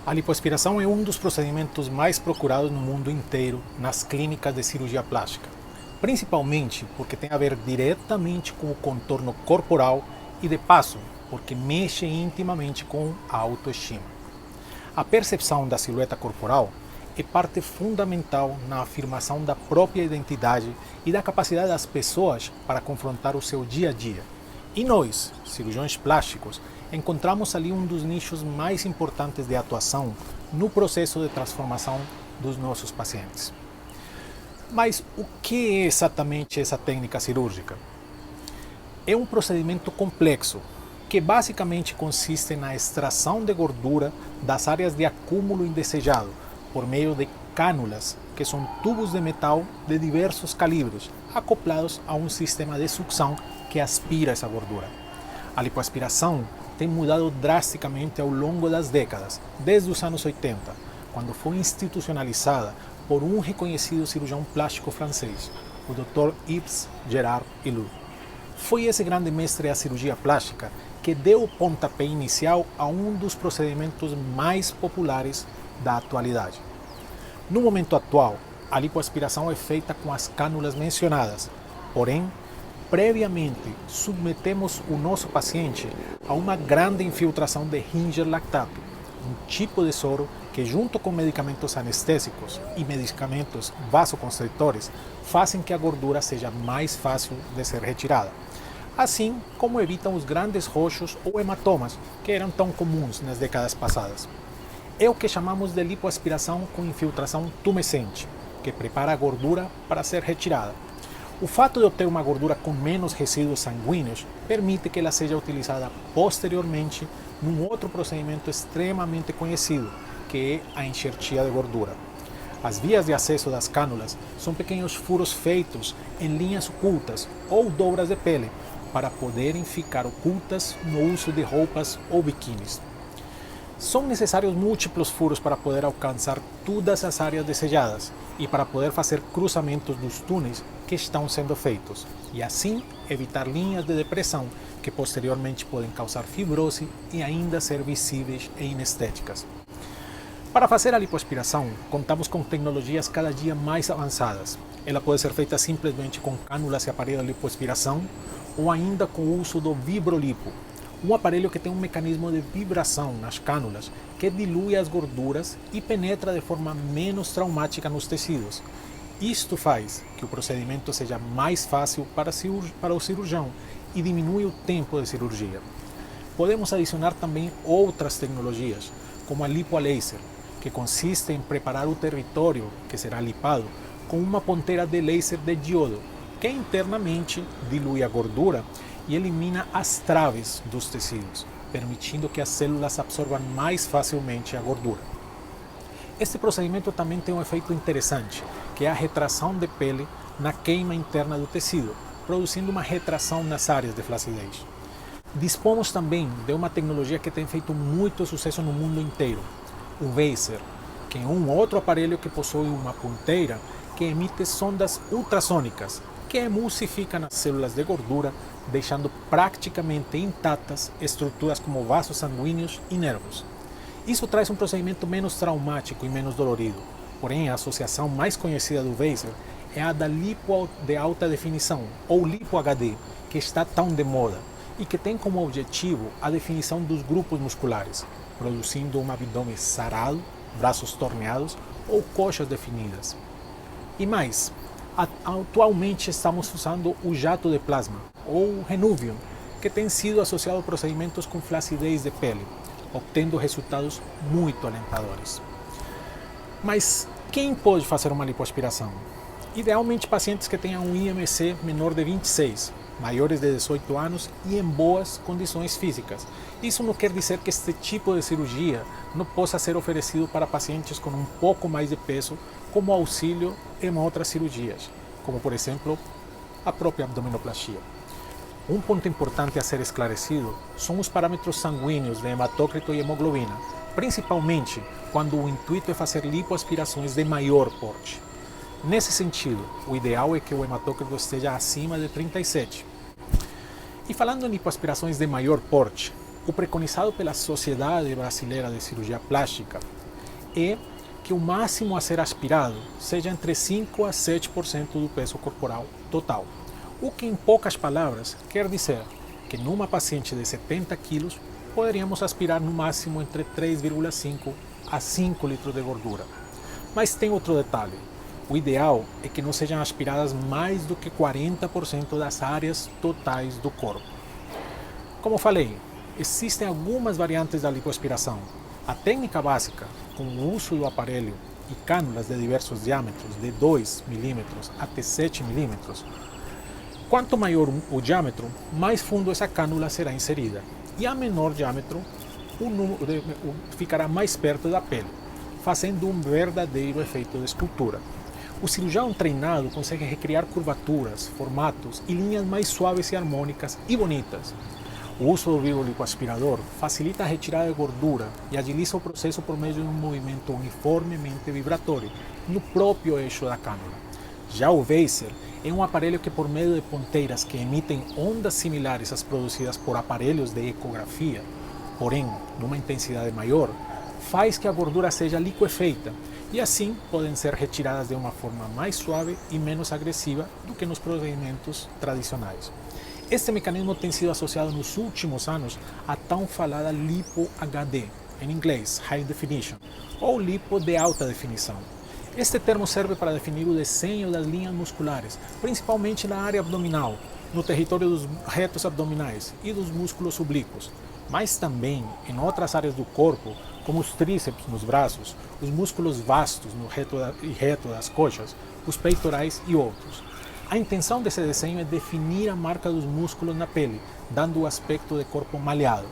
A lipoaspiração é um dos procedimentos mais procurados no mundo inteiro nas clínicas de cirurgia plástica, principalmente porque tem a ver diretamente com o contorno corporal e, de passo, porque mexe intimamente com a autoestima. A percepção da silhueta corporal é parte fundamental na afirmação da própria identidade e da capacidade das pessoas para confrontar o seu dia a dia. E nós, cirurgiões plásticos, encontramos ali um dos nichos mais importantes de atuação no processo de transformação dos nossos pacientes. Mas o que é exatamente essa técnica cirúrgica? É um procedimento complexo que basicamente consiste na extração de gordura das áreas de acúmulo indesejado por meio de cânulas, que são tubos de metal de diversos calibres, acoplados a um sistema de sucção que aspira essa gordura. A lipoaspiração tem mudado drasticamente ao longo das décadas, desde os anos 80, quando foi institucionalizada por um reconhecido cirurgião plástico francês, o Dr. Yves Gerard Hillou. Foi esse grande mestre da cirurgia plástica que deu o pontapé inicial a um dos procedimentos mais populares da atualidade. No momento atual, a lipoaspiração é feita com as cânulas mencionadas, porém, previamente submetemos o nosso paciente a uma grande infiltração de Ringer lactato, um tipo de soro que, junto com medicamentos anestésicos e medicamentos vasoconstritores, fazem que a gordura seja mais fácil de ser retirada, assim como evitam os grandes roxos ou hematomas que eram tão comuns nas décadas passadas. É o que chamamos de lipoaspiração com infiltração tumescente, que prepara a gordura para ser retirada. O fato de obter uma gordura com menos resíduos sanguíneos permite que ela seja utilizada posteriormente num outro procedimento extremamente conhecido, que é a enxertia de gordura. As vias de acesso das cânulas são pequenos furos feitos em linhas ocultas ou dobras de pele para poderem ficar ocultas no uso de roupas ou biquínis. São necessários múltiplos furos para poder alcançar todas as áreas desejadas e para poder fazer cruzamentos dos túneis que estão sendo feitos, e assim evitar linhas de depressão que posteriormente podem causar fibrose e ainda ser visíveis e inestéticas. Para fazer a lipoaspiração, contamos com tecnologias cada dia mais avançadas. Ela pode ser feita simplesmente com cânulas e aparelho de lipoaspiração, ou ainda com o uso do Vibrolipo, um aparelho que tem um mecanismo de vibração nas cânulas que dilui as gorduras e penetra de forma menos traumática nos tecidos. Isto faz que o procedimento seja mais fácil para o cirurgião e diminui o tempo de cirurgia. Podemos adicionar também outras tecnologias, como a lipoalaser, que consiste em preparar o território que será lipado com uma ponteira de laser de diodo, que internamente dilui a gordura e elimina as traves dos tecidos, permitindo que as células absorvam mais facilmente a gordura. Este procedimento também tem um efeito interessante, que é a retração de pele na queima interna do tecido, produzindo uma retração nas áreas de flacidez. Dispomos também de uma tecnologia que tem feito muito sucesso no mundo inteiro, o Vaser, que é um outro aparelho que possui uma ponteira que emite sondas ultrassônicas, que emulsificam as células de gordura, deixando praticamente intactas estruturas como vasos sanguíneos e nervos. Isso traz um procedimento menos traumático e menos dolorido, porém a associação mais conhecida do Vaser é a da lipo de alta definição, ou lipo HD, que está tão de moda e que tem como objetivo a definição dos grupos musculares, produzindo um abdômen sarado, braços torneados ou coxas definidas. E mais, atualmente estamos usando o jato de plasma, ou Renuvium, que tem sido associado a procedimentos com flacidez de pele, obtendo resultados muito alentadores. Mas quem pode fazer uma lipoaspiração? Idealmente pacientes que tenham um IMC menor de 26, maiores de 18 anos e em boas condições físicas. Isso não quer dizer que este tipo de cirurgia não possa ser oferecido para pacientes com um pouco mais de peso, como auxílio em outras cirurgias, como por exemplo a própria abdominoplastia. Um ponto importante a ser esclarecido são os parâmetros sanguíneos de hematócrito e hemoglobina, principalmente quando o intuito é fazer lipoaspirações de maior porte. Nesse sentido, o ideal é que o hematócrito esteja acima de 37. E falando em lipoaspirações de maior porte, o preconizado pela Sociedade Brasileira de Cirurgia Plástica, é que o máximo a ser aspirado seja entre 5 a 7% do peso corporal total. O que, em poucas palavras, quer dizer que numa paciente de 70 quilos, poderíamos aspirar no máximo entre 3,5 a 5 litros de gordura. Mas tem outro detalhe. O ideal é que não sejam aspiradas mais do que 40% das áreas totais do corpo. Como falei, existem algumas variantes da lipoaspiração. A técnica básica, com o uso do aparelho e cânulas de diversos diâmetros, de 2 mm até 7 mm, quanto maior o diâmetro, mais fundo essa cânula será inserida. E a menor diâmetro, ficará mais perto da pele, fazendo um verdadeiro efeito de escultura. O cirurgião treinado consegue recriar curvaturas, formatos e linhas mais suaves e harmônicas e bonitas. O uso do lipoaspirador facilita a retirada de gordura e agiliza o processo por meio de um movimento uniformemente vibratório no próprio eixo da cânula. Já o Vaser é um aparelho que, por meio de ponteiras que emitem ondas similares às produzidas por aparelhos de ecografia, porém numa intensidade maior, faz que a gordura seja liquefeita e assim podem ser retiradas de uma forma mais suave e menos agressiva do que nos procedimentos tradicionais. Este mecanismo tem sido associado nos últimos anos à tão falada lipo HD, em inglês High Definition, ou lipo de alta definição. Este termo serve para definir o desenho das linhas musculares, principalmente na área abdominal, no território dos retos abdominais e dos músculos oblíquos, mas também em outras áreas do corpo, como os tríceps nos braços, os músculos vastos no reto das coxas, os peitorais e outros. A intenção desse desenho é definir a marca dos músculos na pele, dando o aspecto de corpo malhado.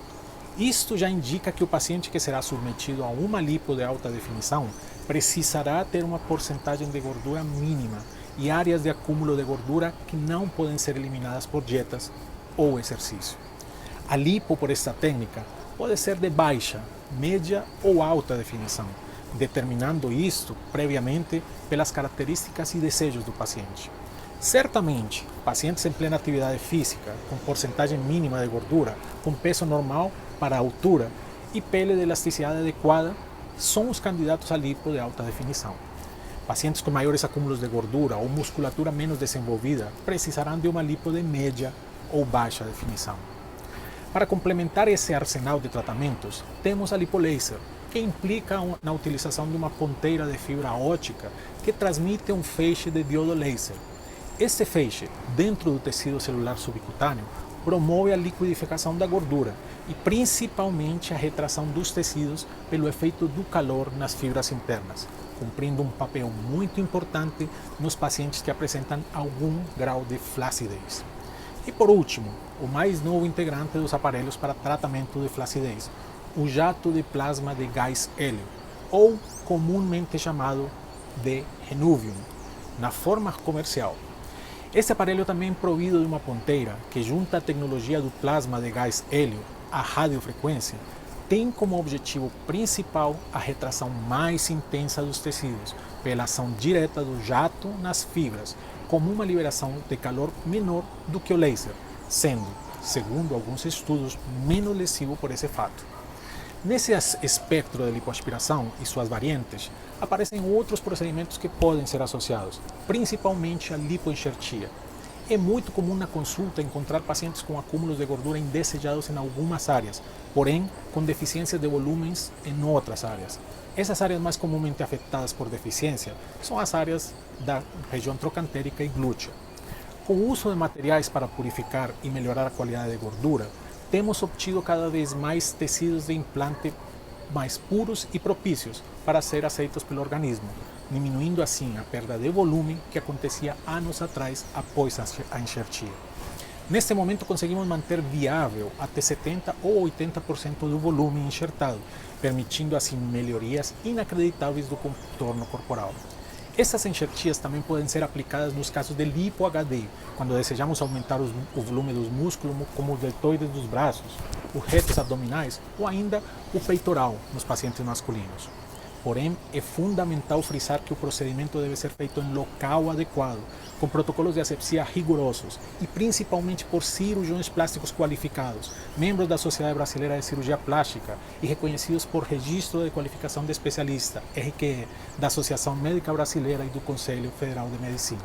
Isto já indica que o paciente que será submetido a uma lipo de alta definição precisará ter uma porcentagem de gordura mínima e áreas de acúmulo de gordura que não podem ser eliminadas por dietas ou exercício. A lipo por esta técnica pode ser de baixa, média ou alta definição, determinando isto previamente pelas características e desejos do paciente. Certamente, pacientes em plena atividade física, com porcentagem mínima de gordura, com peso normal para a altura e pele de elasticidade adequada, são os candidatos a lipo de alta definição. Pacientes com maiores acúmulos de gordura ou musculatura menos desenvolvida precisarão de uma lipo de média ou baixa definição. Para complementar esse arsenal de tratamentos, temos a lipolaser, que implica na utilização de uma ponteira de fibra óptica que transmite um feixe de diodo laser. Este feixe, dentro do tecido celular subcutâneo, promove a liquidificação da gordura e principalmente a retração dos tecidos pelo efeito do calor nas fibras internas, cumprindo um papel muito importante nos pacientes que apresentam algum grau de flacidez. E por último, o mais novo integrante dos aparelhos para tratamento de flacidez, o jato de plasma de gás hélio, ou comumente chamado de Renuvium, na forma comercial. Este aparelho também é provido de uma ponteira que, junto à tecnologia do plasma de gás hélio à radiofrequência, tem como objetivo principal a retração mais intensa dos tecidos, pela ação direta do jato nas fibras, como uma liberação de calor menor do que o laser, sendo, segundo alguns estudos, menos lesivo por esse fato. Nesse espectro de lipoaspiração e suas variantes, aparecem outros procedimentos que podem ser associados, principalmente a lipoenxertia. É muito comum na consulta encontrar pacientes com acúmulos de gordura indesejados em algumas áreas, porém com deficiência de volúmenes em outras áreas. Essas áreas mais comumente afetadas por deficiência são as áreas da região trocantérica e glútea. Com o uso de materiais para purificar e melhorar a qualidade de gordura, temos obtido cada vez mais tecidos de implante mais puros e propícios para ser aceitos pelo organismo, diminuindo assim a perda de volume que acontecia anos atrás após a enxertia. Neste momento conseguimos manter viável até 70% ou 80% do volume enxertado, permitindo assim melhorias inacreditáveis do contorno corporal. Essas enxertias também podem ser aplicadas nos casos de lipo HD, quando desejamos aumentar o volume dos músculos, como os deltoides dos braços, os retos abdominais ou ainda o peitoral nos pacientes masculinos. Porém, é fundamental frisar que o procedimento deve ser feito em local adequado, com protocolos de asepsia rigorosos e principalmente por cirurgiões plásticos qualificados, membros da Sociedade Brasileira de Cirurgia Plástica e reconhecidos por Registro de Qualificação de Especialista, RQE, da Associação Médica Brasileira e do Conselho Federal de Medicina.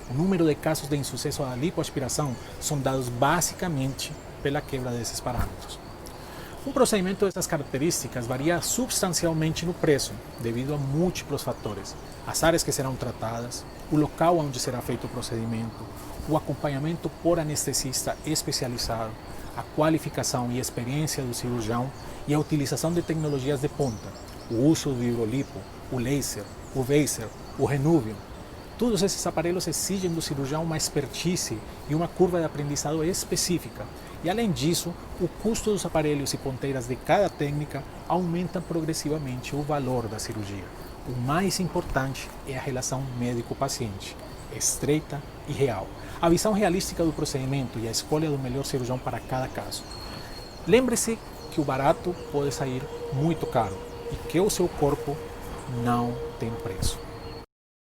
O número de casos de insucesso da lipoaspiração são dados basicamente pela quebra desses parâmetros. Um procedimento dessas características varia substancialmente no preço, devido a múltiplos fatores: as áreas que serão tratadas, o local onde será feito o procedimento, o acompanhamento por anestesista especializado, a qualificação e experiência do cirurgião e a utilização de tecnologias de ponta, o uso do hidrolipo, o laser, o Vaser, o Renuvium. Todos esses aparelhos exigem do cirurgião uma expertise e uma curva de aprendizado específica. E além disso, o custo dos aparelhos e ponteiras de cada técnica aumenta progressivamente o valor da cirurgia. O mais importante é a relação médico-paciente, estreita e real. A visão realística do procedimento e a escolha do melhor cirurgião para cada caso. Lembre-se que o barato pode sair muito caro e que o seu corpo não tem preço.